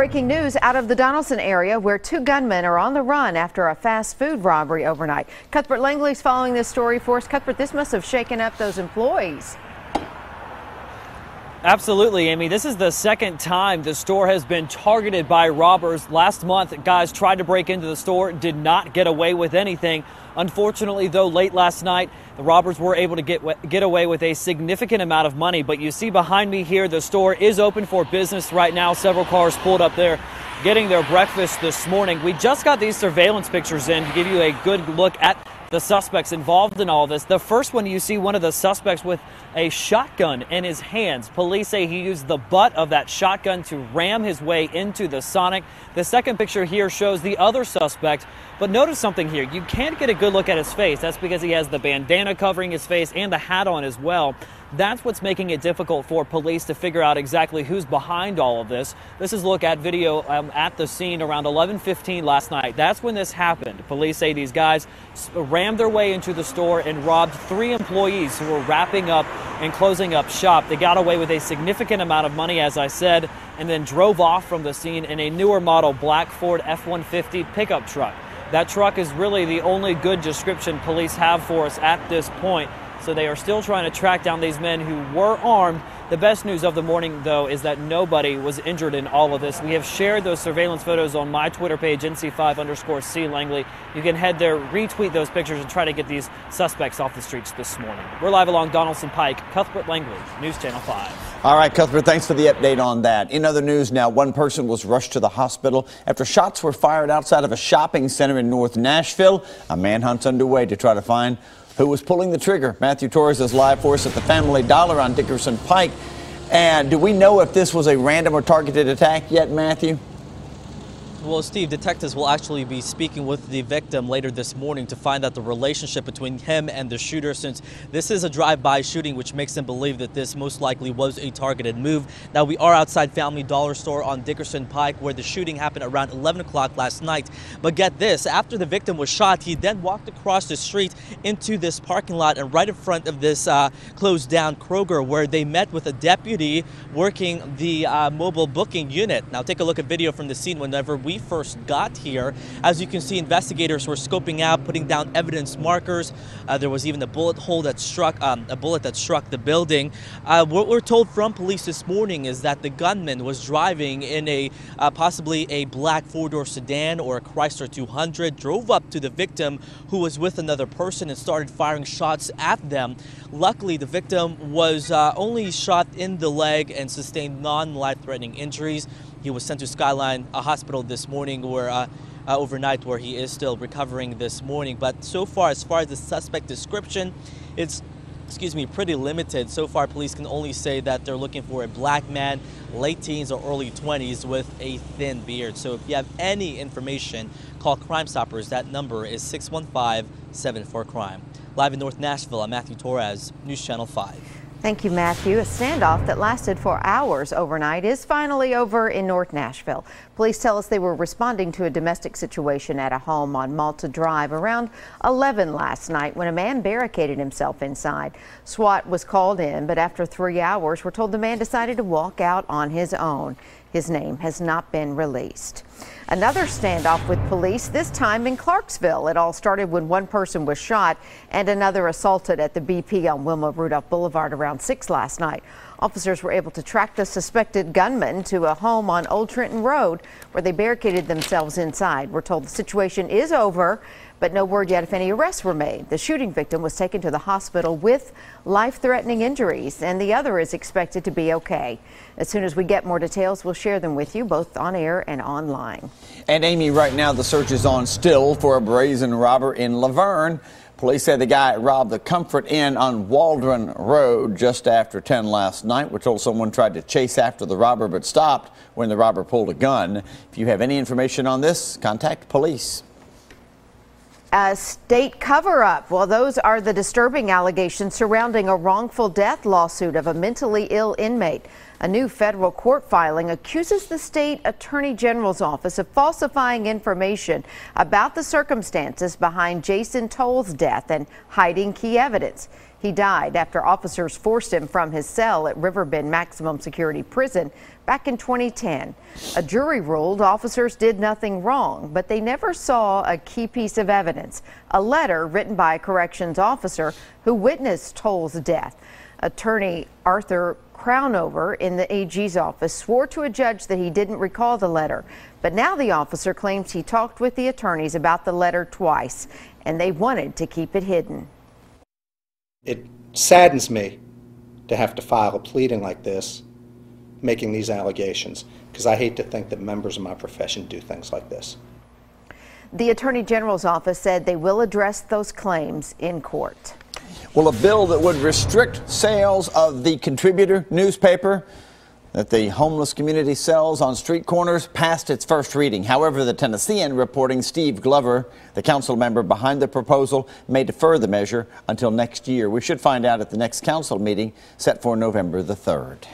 Breaking news out of the Donaldson area where two gunmen are on the run after a fast food robbery overnight. Cuthbert Langley's following this story for us. Cuthbert, this must have shaken up those employees. Absolutely, Amy. This is the second time the store has been targeted by robbers. Last month, guys tried to break into the store, did not get away with anything. Unfortunately, though, late last night, the robbers were able to get away with a significant amount of money. But you see behind me here, the store is open for business right now. Several cars pulled up there getting their breakfast this morning. We just got these surveillance pictures in to give you a good look at the suspects involved in all this. The first one, you see one of the suspects with a shotgun in his hands. Police say he used the butt of that shotgun to ram his way into the Sonic. The second picture here shows the other suspect. But notice something here. You can't get a good look at his face. That's because he has the bandana covering his face and the hat on as well. That's what's making it difficult for police to figure out exactly who's behind all of this. This is a look at video at the scene around 11:15 last night. That's when this happened. Police say these guys rammed their way into the store and robbed 3 employees who were wrapping up and closing up shop. They got away with a significant amount of money, as I said, and then drove off from the scene in a newer model black Ford F-150 pickup truck. That truck is really the only good description police have for us at this point. So they are still trying to track down these men who were armed. The best news of the morning, though, is that nobody was injured in all of this. We have shared those surveillance photos on my Twitter page, NC5_C Langley. You can head there, retweet those pictures, and try to get these suspects off the streets this morning. We're live along Donaldson Pike. Cuthbert Langley, News Channel 5. All right, Cuthbert, thanks for the update on that. In other news now, one person was rushed to the hospital after shots were fired outside of a shopping center in North Nashville. A manhunt's underway to try to find who was pulling the trigger. Matthew Torres is live for us at the Family Dollar on Dickerson Pike. And do we know if this was a random or targeted attack yet, Matthew? Well, Steve, detectives will actually be speaking with the victim later this morning to find out the relationship between him and the shooter, since this is a drive-by shooting, which makes them believe that this most likely was a targeted move. Now, we are outside Family Dollar Store on Dickerson Pike, where the shooting happened around 11 o'clock last night. But get this, after the victim was shot, he then walked across the street into this parking lot and right in front of this closed-down Kroger, where they met with a deputy working the mobile booking unit. Now, take a look at video from the scene whenever we first got here. As you can see, investigators were scoping out, putting down evidence markers. There was even a bullet that struck the building. What we're told from police this morning is that the gunman was driving in a possibly a black 4-door sedan or a Chrysler 200, drove up to the victim who was with another person and started firing shots at them. Luckily, the victim was only shot in the leg and sustained non-life-threatening injuries. He was sent to Skyline Hospital this morning, overnight, where he is still recovering this morning. But so far, as far as the suspect description, it's pretty limited. So far, police can only say that they're looking for a black man, late teens or early 20s, with a thin beard. So if you have any information, call Crime Stoppers. That number is 615-74-CRIME. Live in North Nashville, I'm Matthew Torres, News Channel 5. Thank you, Matthew. A standoff that lasted for hours overnight is finally over in North Nashville. Police tell us they were responding to a domestic situation at a home on Malta Drive around 11 last night when a man barricaded himself inside. SWAT was called in, but after 3 hours, we're told the man decided to walk out on his own. His name has not been released. Another standoff with police, this time in Clarksville. It all started when one person was shot and another assaulted at the BP on Wilma Rudolph Boulevard around 6 last night. Officers were able to track the suspected gunman to a home on Old Trenton Road where they barricaded themselves inside. We're told the situation is over, but no word yet if any arrests were made. The shooting victim was taken to the hospital with life-threatening injuries, and the other is expected to be okay. As soon as we get more details, we'll share them with you both on air and online. And Amy, right now the search is on still for a brazen robber in Laverne. Police say the guy robbed the Comfort Inn on Waldron Road just after 10 last night. We're told someone tried to chase after the robber but stopped when the robber pulled a gun. If you have any information on this, contact police. A state cover-up. Well, those are the disturbing allegations surrounding a wrongful death lawsuit of a mentally ill inmate. A new federal court filing accuses the state attorney general's office of falsifying information about the circumstances behind Jason Toll's death and hiding key evidence. He died after officers forced him from his cell at Riverbend Maximum Security Prison back in 2010. A jury ruled officers did nothing wrong, but they never saw a key piece of evidence, a letter written by a corrections officer who witnessed Toll's death. Attorney Arthur Crownover in the AG's office swore to a judge that he didn't recall the letter, but now the officer claims he talked with the attorneys about the letter twice, and they wanted to keep it hidden. It saddens me to have to file a pleading like this, making these allegations, because I hate to think that members of my profession do things like this. The Attorney General's office said they will address those claims in court. Well, a bill that would restrict sales of the Contributor newspaper that the homeless community sells on street corners passed its first reading. However, the Tennessean reporting Steve Glover, the council member behind the proposal, may defer the measure until next year. We should find out at the next council meeting set for November the 3rd.